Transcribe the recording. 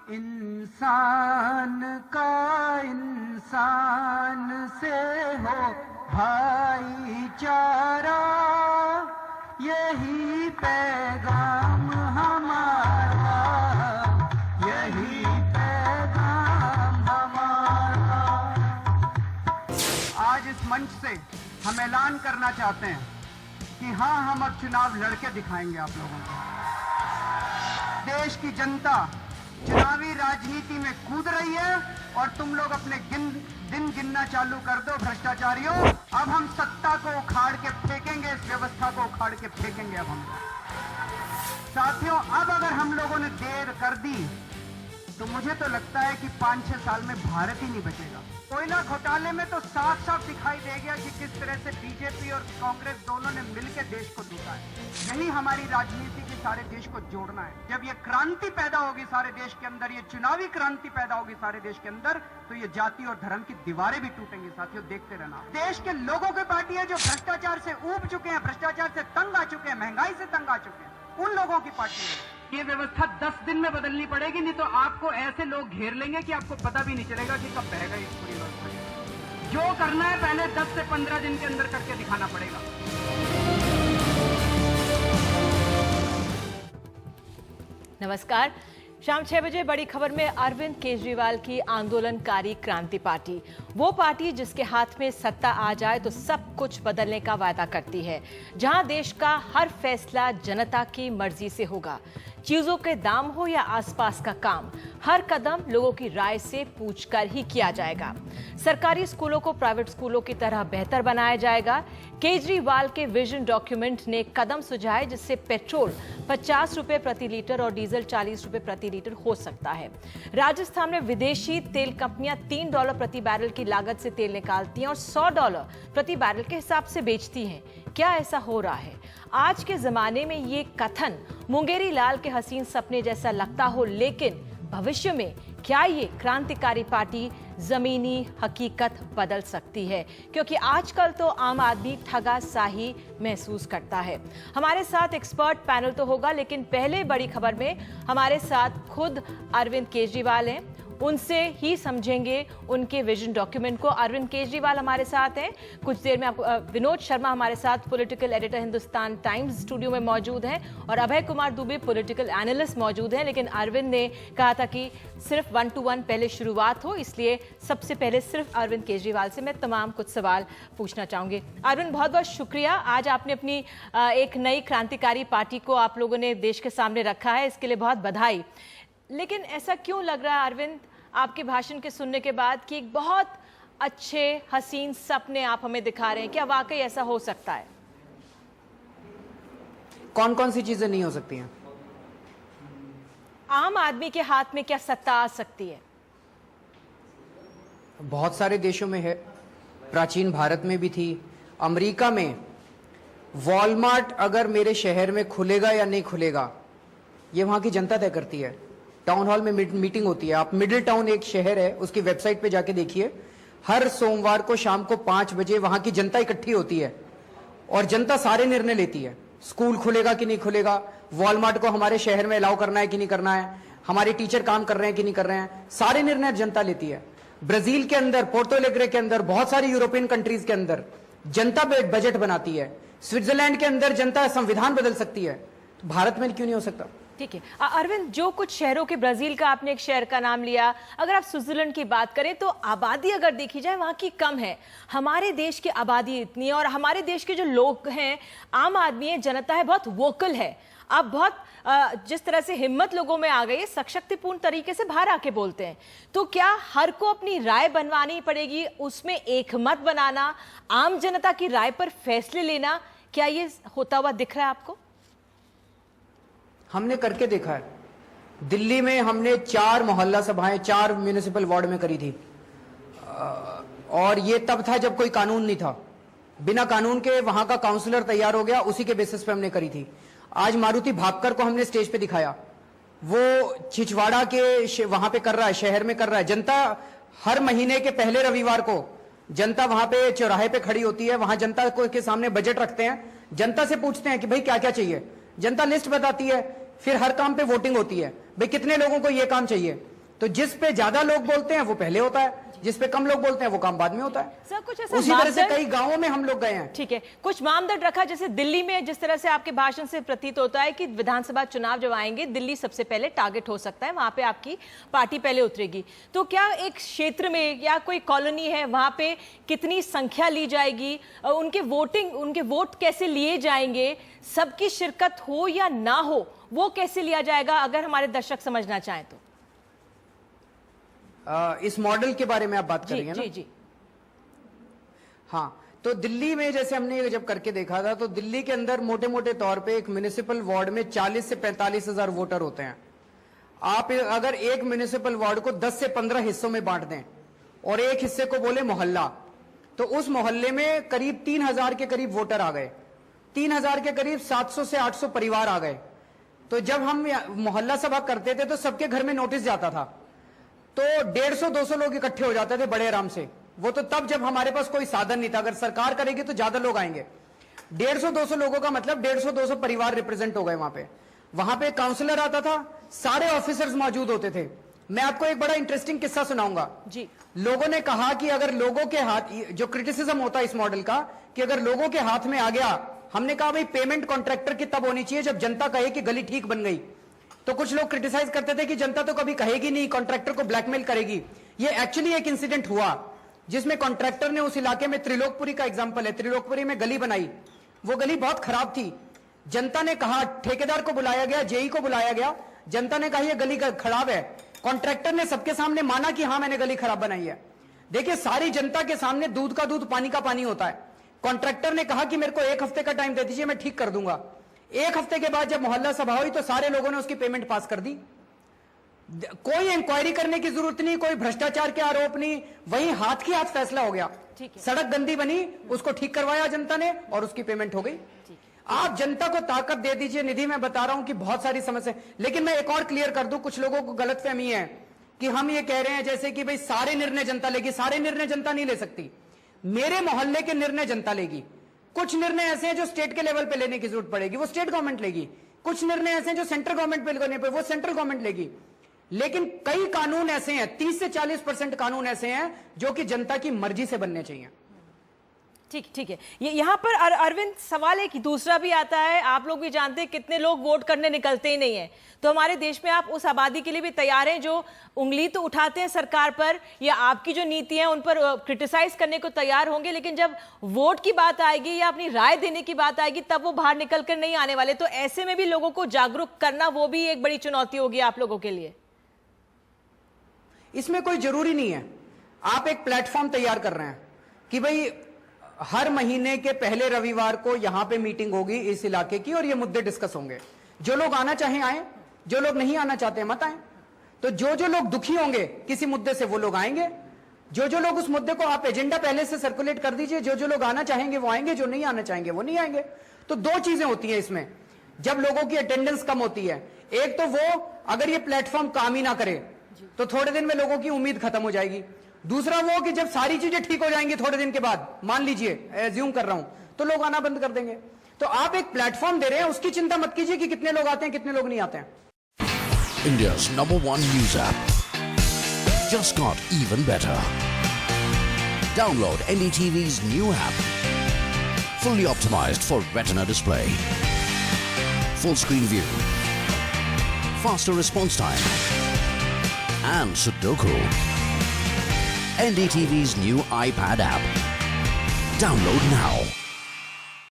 इंसान का इंसान से हो भाईचारा, यही पैगाम हमारा, यही पैगाम हमारा। आज इस मंच से हम ऐलान करना चाहते हैं कि हाँ, हम अब चुनाव लड़के दिखाएंगे आप लोगों को। देश की जनता चुनावी राजनीति में कूद रही है और तुम लोग अपने दिन गिनना चालू कर दो भ्रष्टाचारियों। अब हम सत्ता को उखाड़ के फेंकेंगे, इस व्यवस्था को उखाड़ के फेंकेंगे अब हम। साथियों, अब अगर हम लोगों ने देर कर दी तो मुझे तो लगता है कि 5-6 साल में भारत ही नहीं बचेगा। कोयला घोटाले में तो साफ साफ दिखाई दे गया कि किस तरह से बीजेपी और कांग्रेस दोनों ने मिलकर देश को लूटा है। यही हमारी राजनीति की सारे देश को जोड़ना है। जब ये क्रांति पैदा होगी सारे देश के अंदर, ये चुनावी क्रांति पैदा होगी सारे देश के अंदर, तो ये जाति और धर्म की दीवारें भी टूटेंगी। साथियों, देखते रहना। देश के लोगों की पार्टी है जो भ्रष्टाचार से ऊब चुके हैं, भ्रष्टाचार से तंग आ चुके हैं, महंगाई से तंग आ चुके हैं, उन लोगों की पार्टी है। ये व्यवस्था 10 दिन में बदलनी पड़ेगी, नहीं तो आपको ऐसे लोग घेर लेंगे कि आपको पता भी नहीं चलेगा कि कब बह गई पूरी व्यवस्था। जो करना है पहले 10 से 15 दिन के अंदर करके दिखाना पड़ेगा। नमस्कार। शाम 6 बजे बड़ी खबर में अरविंद केजरीवाल की आंदोलनकारी क्रांति पार्टी, वो पार्टी जिसके हाथ में सत्ता आ जाए तो सब कुछ बदलने का वादा करती है, जहां देश का हर फैसला जनता की मर्जी से होगा। चीजों के दाम हो या आसपास का काम, हर कदम लोगों की राय से पूछकर ही किया जाएगा। सरकारी स्कूलों को प्राइवेट स्कूलों की तरह बेहतर बनाया जाएगा। केजरीवाल के विजन डॉक्यूमेंट ने कदम सुझाए जिससे पेट्रोल 50 रुपए प्रति लीटर और डीजल 40 रुपए प्रति लीटर हो सकता है। राजस्थान में विदेशी तेल कंपनियां $3 प्रति बैरल की लागत से तेल निकालती हैं और $100 प्रति बैरल के हिसाब से बेचती हैं। क्या ऐसा हो रहा है? आज के जमाने में ये कथन मुंगेरी लाल के हसीन सपने जैसा लगता हो, लेकिन भविष्य में क्या ये क्रांतिकारी पार्टी जमीनी हकीकत बदल सकती है? क्योंकि आजकल तो आम आदमी ठगा सा ही महसूस करता है। हमारे साथ एक्सपर्ट पैनल तो होगा, लेकिन पहले बड़ी खबर में हमारे साथ खुद अरविंद केजरीवाल हैं, उनसे ही समझेंगे उनके विजन डॉक्यूमेंट को। अरविंद केजरीवाल हमारे साथ हैं। कुछ देर में आपको विनोद शर्मा हमारे साथ political editor Hindustan times studio में मौजूद हैं और अभय कुमार दुबे पॉलिटिकल एनालिस्ट मौजूद हैं। लेकिन अरविंद ने कहा था कि सिर्फ 1-to-1 पहले शुरुआत हो, इसलिए सबसे पहले सिर्फ अरविंद केजरीवाल से मैं तमाम कुछ सवाल पूछना चाहूंगी। अरविंद, बहुत बहुत शुक्रिया। आज आपने अपनी एक नई क्रांतिकारी पार्टी को आप लोगों ने देश के सामने रखा है, इसके लिए बहुत बधाई। लेकिन ऐसा क्यों लग रहा है अरविंद आपके भाषण के सुनने के बाद कि एक बहुत अच्छे हसीन सपने आप हमें दिखा रहे हैं? क्या वाकई ऐसा हो सकता है? कौन कौन सी चीजें नहीं हो सकती हैं? आम आदमी के हाथ में क्या सत्ता आ सकती है? बहुत सारे देशों में है, प्राचीन भारत में भी थी। अमेरिका में वॉलमार्ट अगर मेरे शहर में खुलेगा या नहीं खुलेगा, ये वहां की जनता तय करती है। टाउन हॉल में मीटिंग होती है। आप मिडिल टाउन एक शहर है, उसकी वेबसाइट पे जाके देखिए, हर सोमवार को शाम को 5 बजे वहां की जनता इकट्ठी होती है और जनता सारे निर्णय लेती है। स्कूल खुलेगा कि नहीं खुलेगा, वॉलमार्ट को हमारे शहर में अलाउ करना है कि नहीं करना है, हमारे टीचर काम कर रहे हैं कि नहीं कर रहे हैं, सारे निर्णय जनता लेती है। ब्राजील के अंदर, पोर्टो एलेग्रे के अंदर, बहुत सारी यूरोपियन कंट्रीज के अंदर जनता बजट बनाती है। स्विट्जरलैंड के अंदर जनता संविधान बदल सकती है। तो भारत में क्यों नहीं हो सकता? ठीक है अरविंद, जो कुछ शहरों के, ब्राजील का आपने एक शहर का नाम लिया, अगर आप स्विट्जरलैंड की बात करें तो आबादी अगर देखी जाए वहां की कम है। हमारे देश की आबादी इतनी है और हमारे देश के जो लोग हैं, आम आदमी है, जनता है, बहुत वोकल है। अब बहुत जिस तरह से हिम्मत लोगों में आ गई है, सशक्तिपूर्ण तरीके से बाहर आके बोलते हैं। तो क्या हर को अपनी राय बनवानी पड़ेगी, उसमें एक मत बनाना, आम जनता की राय पर फैसले लेना, क्या ये होता हुआ दिख रहा है आपको? हमने करके देखा है। दिल्ली में हमने 4 मोहल्ला सभाएं 4 म्यूनिसिपल वार्ड में करी थी और ये तब था जब कोई कानून नहीं था। बिना कानून के वहां का काउंसलर तैयार हो गया, उसी के बेसिस पे हमने करी थी। आज मारुति भापकर को हमने स्टेज पे दिखाया, वो छिछवाड़ा के वहां पे कर रहा है, शहर में कर रहा है। जनता हर महीने के पहले रविवार को जनता वहां पे चौराहे पे खड़ी होती है, वहां जनता को के सामने बजट रखते हैं, जनता से पूछते हैं कि भाई क्या क्या चाहिए, जनता लिस्ट बताती है, फिर हर काम पे वोटिंग होती है, भाई कितने लोगों को ये काम चाहिए। तो जिस पे ज्यादा लोग बोलते हैं वो पहले होता है, जिस पे कम लोग बोलते हैं वो काम बाद में होता है। सर कुछ ऐसा उसी तरह से मापदंड- कई गांवों में हम लोग गए हैं। ठीक है, कुछ मानदंड रखा, जैसे दिल्ली में जिस तरह से आपके भाषण से प्रतीत होता है कि विधानसभा चुनाव जब आएंगे दिल्ली सबसे पहले टारगेट हो सकता है, वहां पे आपकी पार्टी पहले उतरेगी। तो क्या एक क्षेत्र में या कोई कॉलोनी है वहां पे कितनी संख्या ली जाएगी, उनके वोट कैसे लिए जाएंगे, सबकी शिरकत हो या ना हो वो कैसे लिया जाएगा, अगर हमारे दर्शक समझना चाहें तो? इस मॉडल के बारे में आप बात कर रही हैं ना? जी जी। हाँ, तो दिल्ली में जैसे हमने जब करके देखा था, तो दिल्ली के अंदर मोटे मोटे तौर पे एक म्युनिसिपल वार्ड में 40 से 45 हजार वोटर होते हैं। आप अगर एक म्युनिसिपल वार्ड को 10 से 15 हिस्सों में बांट दें और एक हिस्से को बोले मोहल्ला, तो उस मोहल्ले में करीब 3000 के करीब वोटर आ गए। 3000 के करीब 700 से 800 परिवार आ गए। तो जब हम मोहल्ला सभा करते थे तो सबके घर में नोटिस जाता था, तो 150-200 लोग इकट्ठे हो जाते थे बड़े आराम से। वो तो तब जब हमारे पास कोई साधन नहीं था, अगर सरकार करेगी तो ज्यादा लोग आएंगे। 150-200 लोगों का मतलब 150-200 परिवार रिप्रेजेंट हो गए वहां पे। वहां पे काउंसलर आता था, सारे ऑफिसर्स मौजूद होते थे। मैं आपको एक बड़ा इंटरेस्टिंग किस्सा सुनाऊंगा जी। लोगों ने कहा कि अगर लोगों के हाथ, जो क्रिटिसिज्म होता है इस मॉडल का, कि अगर लोगों के हाथ में आ गया, हमने कहा भाई पेमेंट कॉन्ट्रैक्टर की तब होनी चाहिए जब जनता कहे कि गली ठीक बन गई। तो कुछ लोग क्रिटिसाइज करते थे कि जनता तो कभी कहेगी नहीं, कॉन्ट्रैक्टर को ब्लैकमेल करेगी। ये एक्चुअली एक इंसिडेंट हुआ जिसमें कॉन्ट्रैक्टर ने उस इलाके में, त्रिलोकपुरी का एग्जांपल है, त्रिलोकपुरी में गली बनाई, वो गली बहुत खराब थी। जनता ने कहा, ठेकेदार को बुलाया गया, जेई को बुलाया गया, जनता ने कहा यह गली खराब है। कॉन्ट्रैक्टर ने सबके सामने माना कि हाँ मैंने गली खराब बनाई है। देखिए सारी जनता के सामने दूध का दूध पानी का पानी होता है। कॉन्ट्रैक्टर ने कहा कि मेरे को 1 हफ्ते का टाइम दे दीजिए, मैं ठीक कर दूंगा। 1 हफ्ते के बाद जब मोहल्ला सभा हुई तो सारे लोगों ने उसकी पेमेंट पास कर दी। कोई इंक्वायरी करने की जरूरत नहीं, कोई भ्रष्टाचार के आरोप नहीं, वहीं हाथ की हाथ फैसला हो गया। सड़क गंदी बनी, उसको ठीक करवाया जनता ने और उसकी पेमेंट हो गई। आप जनता को ताकत दे दीजिए। निधि, मैं बता रहा हूं कि बहुत सारी समस्या, लेकिन मैं एक और क्लियर कर दूं, कुछ लोगों को गलतफहमी है कि हम ये कह रहे हैं जैसे कि भाई सारे निर्णय जनता लेगी। सारे निर्णय जनता नहीं ले सकती। मेरे मोहल्ले के निर्णय जनता लेगी। कुछ निर्णय ऐसे हैं जो स्टेट के लेवल पे लेने की जरूरत पड़ेगी, वो स्टेट गवर्नमेंट लेगी। कुछ निर्णय ऐसे हैं जो सेंट्रल गवर्नमेंट पे लेने पे वो सेंट्रल गवर्नमेंट लेगी। लेकिन कई कानून ऐसे हैं, 30 से 40% कानून ऐसे हैं जो कि जनता की मर्जी से बनने चाहिए। ठीक है। ये यहाँ पर अरविंद, सवाल एक दूसरा भी आता है। आप लोग भी जानते हैं कितने लोग वोट करने निकलते ही नहीं है। तो हमारे देश में आप उस आबादी के लिए भी तैयार हैं जो उंगली तो उठाते हैं सरकार पर या आपकी जो नीति है उन पर क्रिटिसाइज करने को तैयार होंगे, लेकिन जब वोट की बात आएगी या अपनी राय देने की बात आएगी तब वो बाहर निकल कर नहीं आने वाले। तो ऐसे में भी लोगों को जागरूक करना वो भी एक बड़ी चुनौती होगी आप लोगों के लिए। इसमें कोई जरूरी नहीं है। आप एक प्लेटफॉर्म तैयार कर रहे हैं कि भाई हर महीने के पहले रविवार को यहां पे मीटिंग होगी इस इलाके की और ये मुद्दे डिस्कस होंगे। जो लोग आना चाहें आए, जो लोग नहीं आना चाहते मत आए। तो जो लोग दुखी होंगे किसी मुद्दे से वो लोग आएंगे। जो लोग उस मुद्दे को, आप एजेंडा पहले से सर्कुलेट कर दीजिए, जो लोग आना चाहेंगे वो आएंगे, जो नहीं आना चाहेंगे वो नहीं आएंगे। तो 2 चीजें होती हैं इसमें जब लोगों की अटेंडेंस कम होती है। एक तो वो, अगर ये प्लेटफॉर्म काम ही ना करे तो थोड़े दिन में लोगों की उम्मीद खत्म हो जाएगी। दूसरा वो कि जब सारी चीजें ठीक हो जाएंगी थोड़े दिन के बाद, मान लीजिए, एज्यूम कर रहा हूं, तो लोग आना बंद कर देंगे। तो आप एक प्लेटफॉर्म दे रहे हैं, उसकी चिंता मत कीजिए कि कितने लोग आते हैं कितने लोग नहीं आते हैं। India's #1 news app just got even better. Download NDTV's new app. Fully optimized for retina display. Full screen view. Faster response time. And Sudoku. NDTV's new iPad app. Download now.